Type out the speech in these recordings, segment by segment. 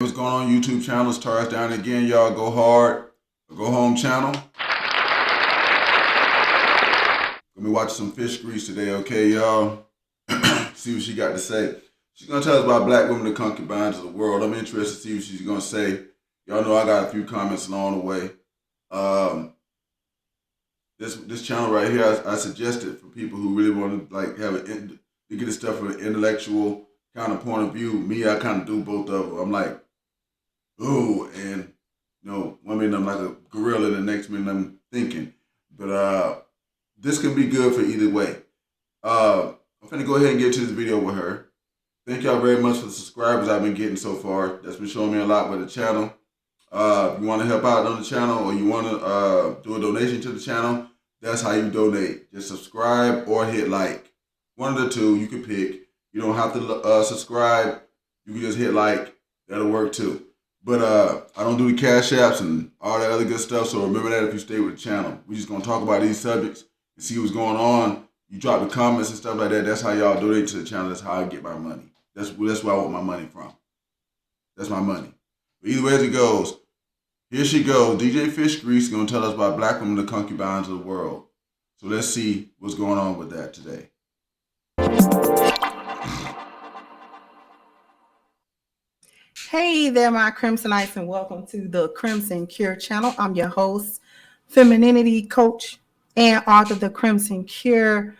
What's going on YouTube channel? Stars down again, y'all. Go hard, go home channel. Gonna be watching some fish grease today, okay, y'all? See what she got to say. She's gonna tell us about black women, the concubines of the world. I'm interested to see what she's gonna say. Y'all know I got a few comments along the way. This channel right here, I suggested for people who really want to to get this stuff from an intellectual kind of point of view. Me, I kind of do both of them. I'm like, ooh, and one minute I'm like a gorilla, the next minute I'm thinking. But this can be good for either way. I'm gonna go ahead and get to this video with her. Thank y'all very much for the subscribers I've been getting so far. That's been showing me a lot with the channel. If you want to help out on the channel or you want to do a donation to the channel, that's how you donate. Just subscribe or hit like. One of the two, you can pick. You don't have to subscribe. You can just hit like. That'll work too. But I don't do the cash apps and all that other good stuff, so remember that if you stay with the channel. We're just going to talk about these subjects and see what's going on. You drop the comments and stuff like that. That's how y'all donate to the channel. That's how I get my money. That's where I want my money from. That's my money. But either way as it goes, here she goes. DJ Fish Grease is going to tell us about black women, the concubines of the world. So let's see what's going on with that today. Hey there, my Crimsonites, and welcome to the Crimson Cure channel. I'm your host, femininity coach, and author of the Crimson Cure.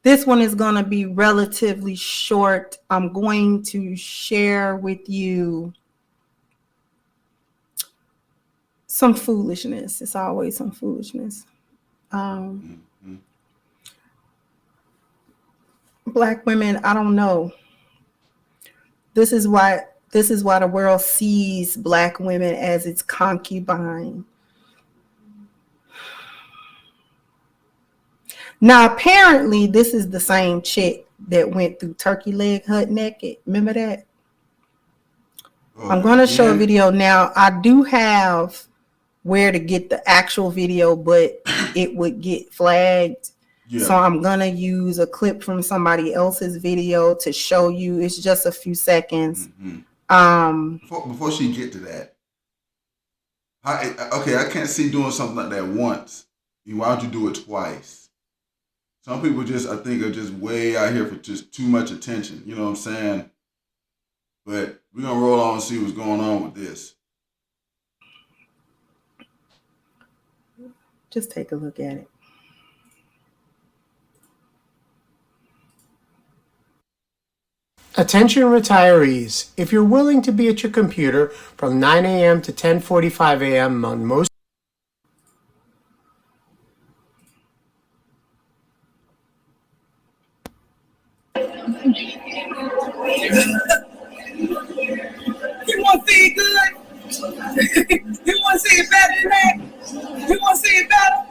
This one is going to be relatively short. I'm going to share with you some foolishness. It's always some foolishness. Black women, I don't know. This is why the world sees black women as its concubine. Now, apparently, this is the same chick that went through Turkey Leg Hut naked. Remember that? Oh, I'm going to show a video now. I do have where to get the actual video, but it would get flagged. Yeah. So I'm going to use a clip from somebody else's video to show you. It's just a few seconds. Before she get to that, I can't see doing something like that once. Why don't you do it twice? Some people I think are just way out here for just too much attention. You know what I'm saying? But we're going to roll on and see what's going on with this. Just take a look at it. Attention retirees, if you're willing to be at your computer from 9 a.m. to 10:45 a.m. on most You want to see it good? You want to see it better than that? You want to see it better?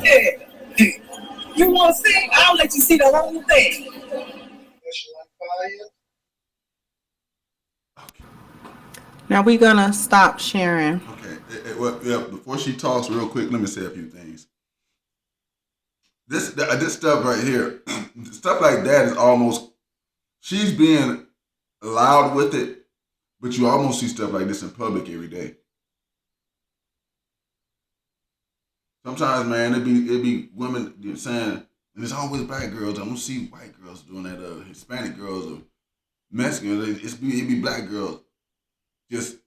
Yeah. You want to see? I'll let you see the whole thing. Now we're going to stop sharing. Okay. Before she talks real quick, let me say a few things. This stuff right here, stuff like that is almost, she's being loud with it, but you almost see stuff like this in public every day. Sometimes, man, it be women saying, and it's always black girls. I don't see white girls doing that, Hispanic girls or Mexican. It be black girls. Just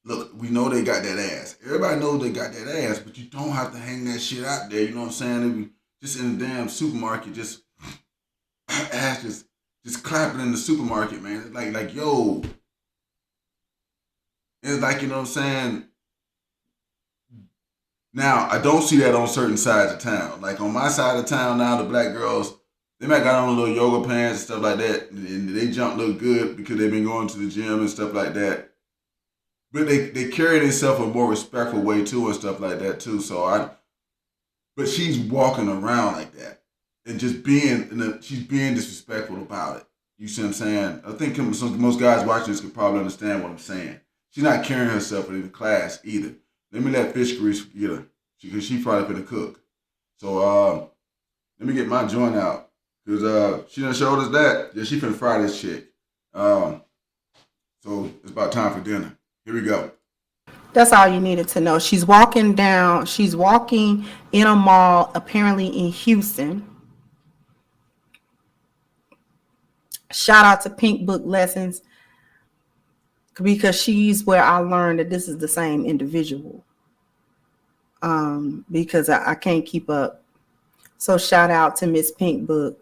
look, we know they got that ass. Everybody knows they got that ass, but you don't have to hang that shit out there. You know what I'm saying? It be just in the damn supermarket, just ass just clapping in the supermarket, man. It's like yo. It's like, you know what I'm saying? Now, I don't see that on certain sides of town. Like on my side of town now, the black girls, they might got on little yoga pants and stuff like that, and they jump look good because they've been going to the gym and stuff like that. But they carry themselves in a more respectful way too and stuff like that too. But she's walking around like that and just she's being disrespectful about it. You see what I'm saying? I think most guys watching this could probably understand what I'm saying. She's not carrying herself in the class either. Let me let Fish Grease get her, because she probably finna cook. So Let me get my joint out. Because she done showed us that. Yeah, she finna fry this chick. So it's about time for dinner. Here we go. That's all you needed to know. She's walking in a mall, apparently in Houston. Shout out to Pink Book Lessons, because she's where I learned that this is the same individual. Because I can't keep up. So shout out to Miss Pink Book.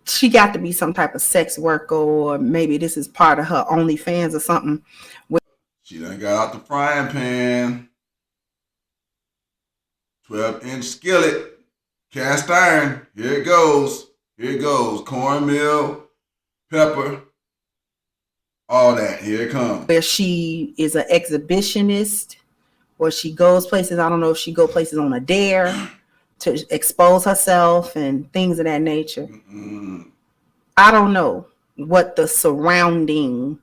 She got to be some type of sex worker, or maybe this is part of her OnlyFans or something. She done got out the frying pan. 12-inch skillet. Cast iron. Here it goes. Here it goes. Cornmeal, pepper, all that. Here it comes. Where she is an exhibitionist, or she goes places. I don't know if she go places on a dare to expose herself and things of that nature. I don't know what the surrounding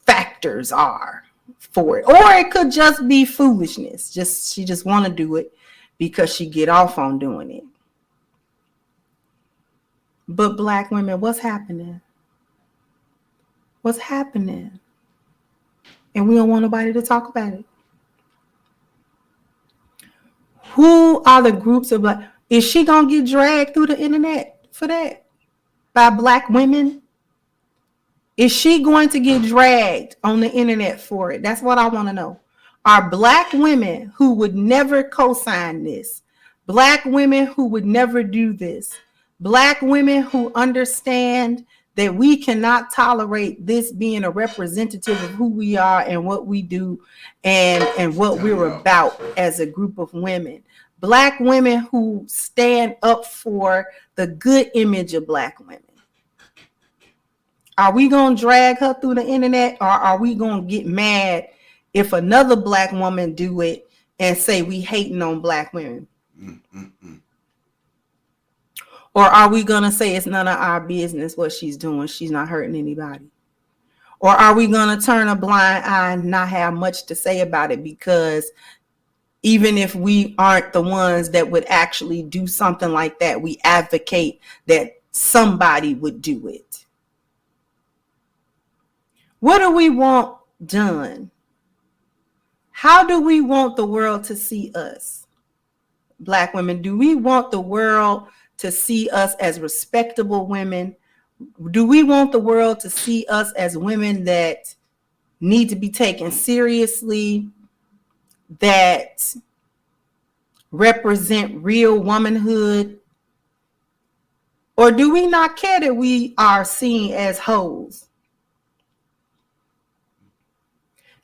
factors are for it, or it could just be foolishness. She just want to do it because she get off on doing it. But Black women, what's happening? What's happening? And we don't want nobody to talk about it. Who are the groups of Black? Is she gonna get dragged through the internet for that by Black women? Is she going to get dragged on the internet for it? That's what I want to know. Are Black women who would never co-sign this, Black women who would never do this, Black women who understand that we cannot tolerate this being a representative of who we are and what we do and what we're about as a group of women, Black women who stand up for the good image of Black women? Are we going to drag her through the internet, or are we going to get mad if another Black woman do it and say we hating on Black women? Or are we going to say it's none of our business what she's doing? She's not hurting anybody. Or are we going to turn a blind eye and not have much to say about it, because even if we aren't the ones that would actually do something like that, we advocate that somebody would do it? What do we want done? How do we want the world to see us, Black women? Do we want the world to see us as respectable women? Do we want the world to see us as women that need to be taken seriously, that represent real womanhood? Or do we not care that we are seen as hoes?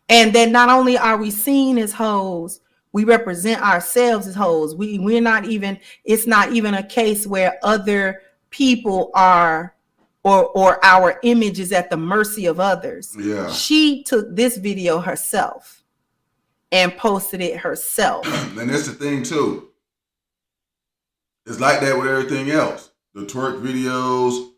And that not only are we seen as hoes, we represent ourselves as hoes. We're not even, it's not even a case where other people are, or our image is at the mercy of others. Yeah. She took this video herself and posted it herself. And that's the thing too. It's like that with everything else. The twerk videos,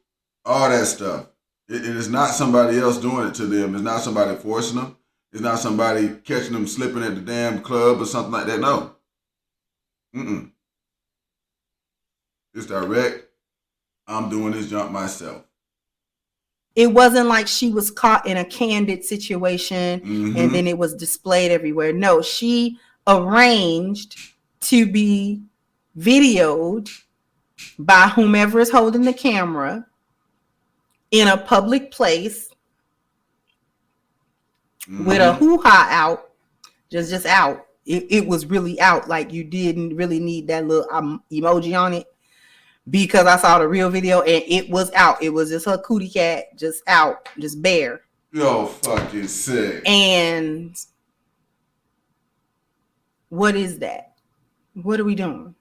all that stuff. It is not somebody else doing it to them. It's not somebody forcing them. It's not somebody catching them slipping at the damn club or something like that. No. It's direct. I'm doing this jump myself. It wasn't like she was caught in a candid situation and then it was displayed everywhere. No, she arranged to be videoed by whomever is holding the camera in a public place with a hoo-ha out, just out. It was really out. Like, you didn't really need that little emoji on it, because I saw the real video and it was out. It was just her cootie cat, just out, just bare. Yo, fucking sick. And what is that? What are we doing?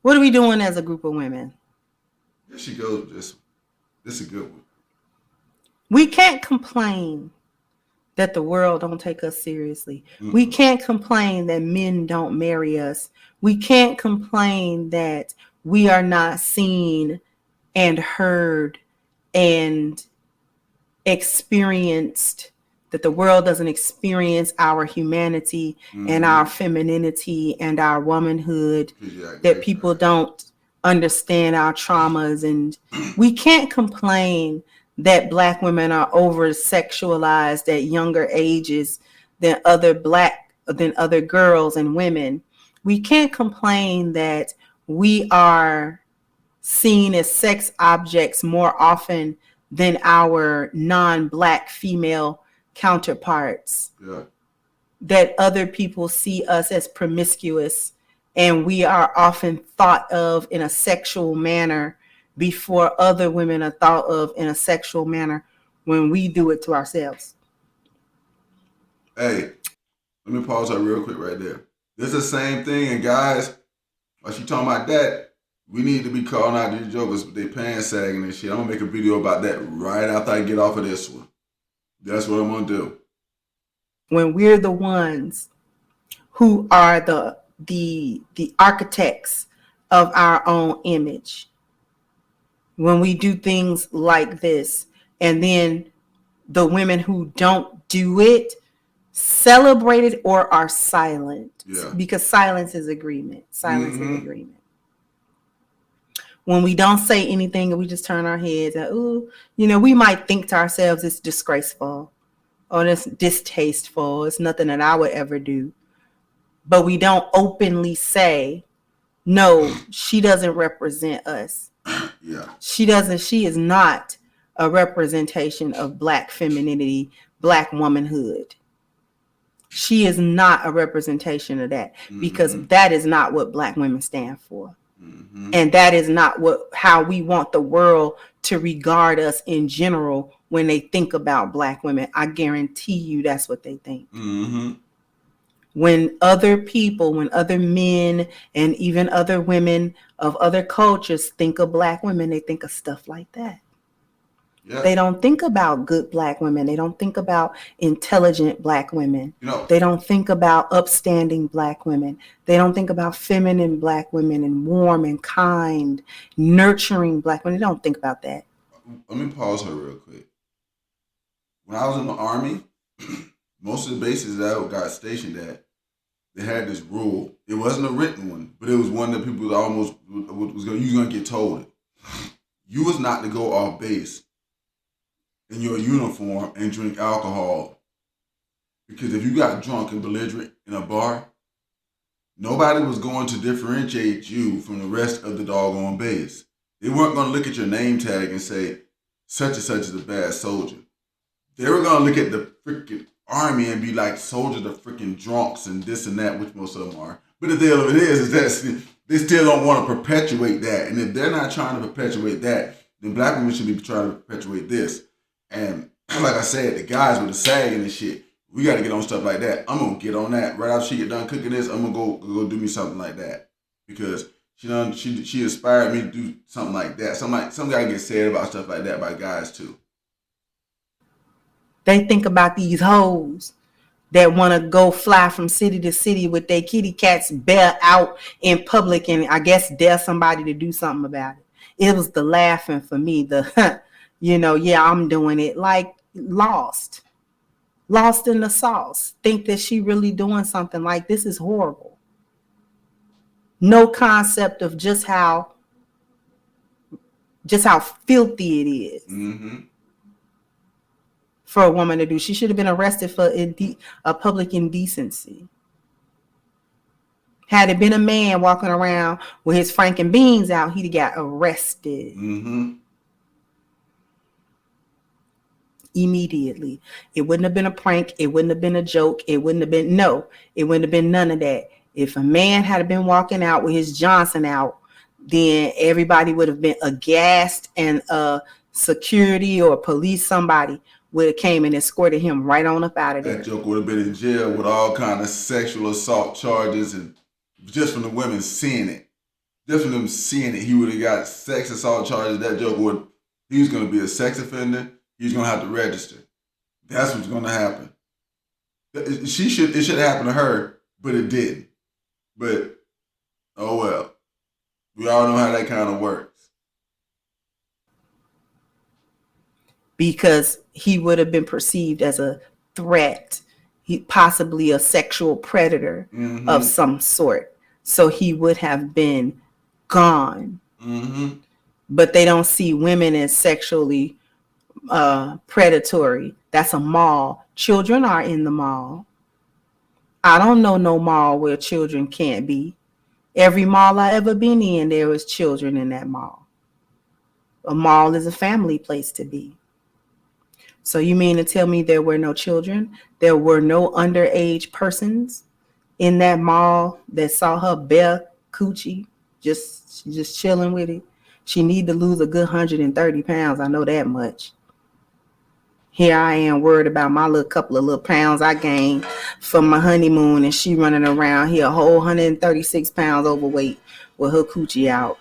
What are we doing as a group of women? There she goes. This is a good one. We can't complain that the world don't take us seriously. We can't complain that men don't marry us. We can't complain that we are not seen and heard and experienced that the world doesn't experience our humanity and our femininity and our womanhood, that people don't understand our traumas. And we can't complain that Black women are over sexualized at younger ages than other girls and women. We can't complain that we are seen as sex objects more often than our non-Black female counterparts. Yeah. That other people see us as promiscuous, and we are often thought of in a sexual manner before other women are thought of in a sexual manner when we do it to ourselves. Hey, let me pause that real quick right there. This is the same thing, and guys, while she talking about that, we need to be calling out these jokers with their pants sagging and shit. I'm gonna make a video about that right after I get off of this one. That's what I'm gonna do. When we're the ones who are the architects of our own image, when we do things like this, and then the women who don't do it celebrate it or are silent. Yeah. Because silence is agreement. Silence is agreement. When we don't say anything and we just turn our heads and, ooh, we might think to ourselves it's disgraceful or it's distasteful. It's nothing that I would ever do. But we don't openly say, no, she doesn't represent us. Yeah. She is not a representation of Black femininity, Black womanhood. She is not a representation of that, because that is not what Black women stand for. And that is not how we want the world to regard us in general when they think about Black women. I guarantee you that's what they think. When other people, when other men and even other women of other cultures think of Black women, they think of stuff like that. Yeah. They don't think about good Black women. They don't think about intelligent Black women. They don't think about upstanding Black women. They don't think about feminine Black women and warm and kind, nurturing Black women. They don't think about that. Let me pause her real quick. When I was in the Army, most of the bases that I got stationed at, they had this rule. It wasn't a written one, but it was one that people almost was going to get told it. You was not to go off base in your uniform and drink alcohol, because if you got drunk and belligerent in a bar, nobody was going to differentiate you from the rest of the doggone base. They weren't going to look at your name tag and say such and such is a bad soldier. They were going to look at the freaking Army and be like, soldiers are freaking drunks and this and that, which most of them are. But the deal of it is that they still don't want to perpetuate that. And if they're not trying to perpetuate that, then Black women should be trying to perpetuate this. And like I said, the guys with the sagging and shit, we got to get on stuff like that. I'm going to get on that. Right after she get done cooking this, I'm going to go do me something like that. Because she inspired me to do something like that. Some guy gets said about stuff like that by guys too. They think about these hoes that want to go fly from city to city with their kitty cats bare out in public and I guess dare somebody to do something about it. It was the laughing for me, yeah, I'm doing it, like lost in the sauce. Think that she really doing something like this is horrible. No concept of just how filthy it is for a woman to do. She should have been arrested for a public indecency. Had it been a man walking around with his Franken beans out, he'd have got arrested. Immediately. It wouldn't have been a prank. It wouldn't have been a joke. It wouldn't have been none of that. If a man had been walking out with his Johnson out, then everybody would have been aghast, and security or police, somebody would have came and escorted him right on up out of there. That joke would have been in jail with all kind of sexual assault charges, and just from the women seeing it. Just from them seeing it, he would have got sex assault charges. That joke he was going to be a sex offender. He's going to have to register. That's what's going to happen. It should happen to her, but it didn't. But, oh well. We all know how that kind of works. Because he would have been perceived as a threat, possibly a sexual predator of some sort. So he would have been gone. But they don't see women as sexually predatory. That's a mall. Children are in the mall. I don't know no mall where children can't be. Every mall I ever been in, there was children in that mall. A mall is a family place to be. So you mean to tell me there were no children? There were no underage persons in that mall that saw her bare coochie, just chilling with it? She need to lose a good 130 pounds. I know that much. Here I am worried about my little couple of little pounds I gained from my honeymoon, and she running around here a whole 136 pounds overweight with her coochie out.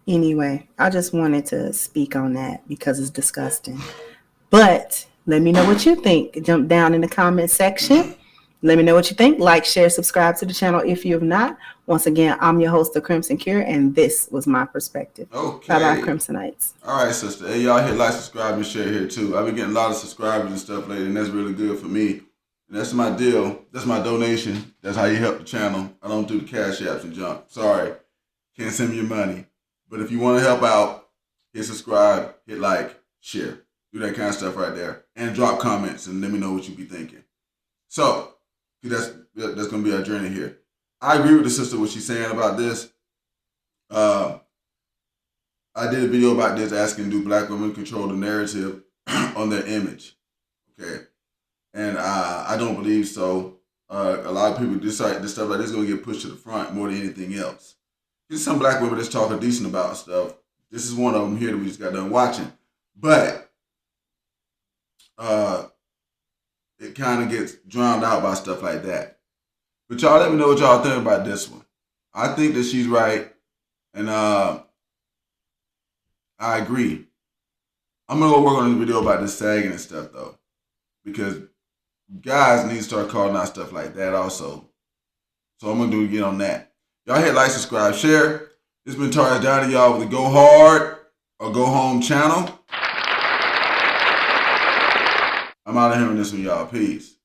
Anyway, I just wanted to speak on that because it's disgusting. But let me know what you think. Jump down in the comment section. Let me know what you think. Like, share, subscribe to the channel if you have not. Once again, I'm your host, The Crimson Cure, and this was my perspective. Okay. Bye-bye, Crimsonites. All right, sister. Hey, y'all hit like, subscribe, and share here, too. I've been getting a lot of subscribers and stuff lately, and that's really good for me. And that's my deal. That's my donation. That's how you help the channel. I don't do the cash apps and junk. Sorry. Can't send me your money. But if you want to help out, hit subscribe, hit like, share. Do that kind of stuff right there. And drop comments and let me know what you be thinking. So, that's going to be our journey here. I agree with the sister, what she's saying about this. I did a video about this asking, do black women control the narrative on their image? Okay. And I don't believe so. A lot of people decide this stuff like this is going to get pushed to the front more than anything else. There's some black women that's talking decent about stuff. This is one of them here that we just got done watching. But it kind of gets drowned out by stuff like that. But y'all let me know what y'all think about this one. I think that she's right. And I agree. I'm going to go work on a video about this sagging and stuff, though. Because guys need to start calling out stuff like that also. So I'm going to get on that. Y'all hit like, subscribe, share. This has been Target Down to y'all with the Go Hard or Go Home channel. I'm out of here on this one, y'all. Peace.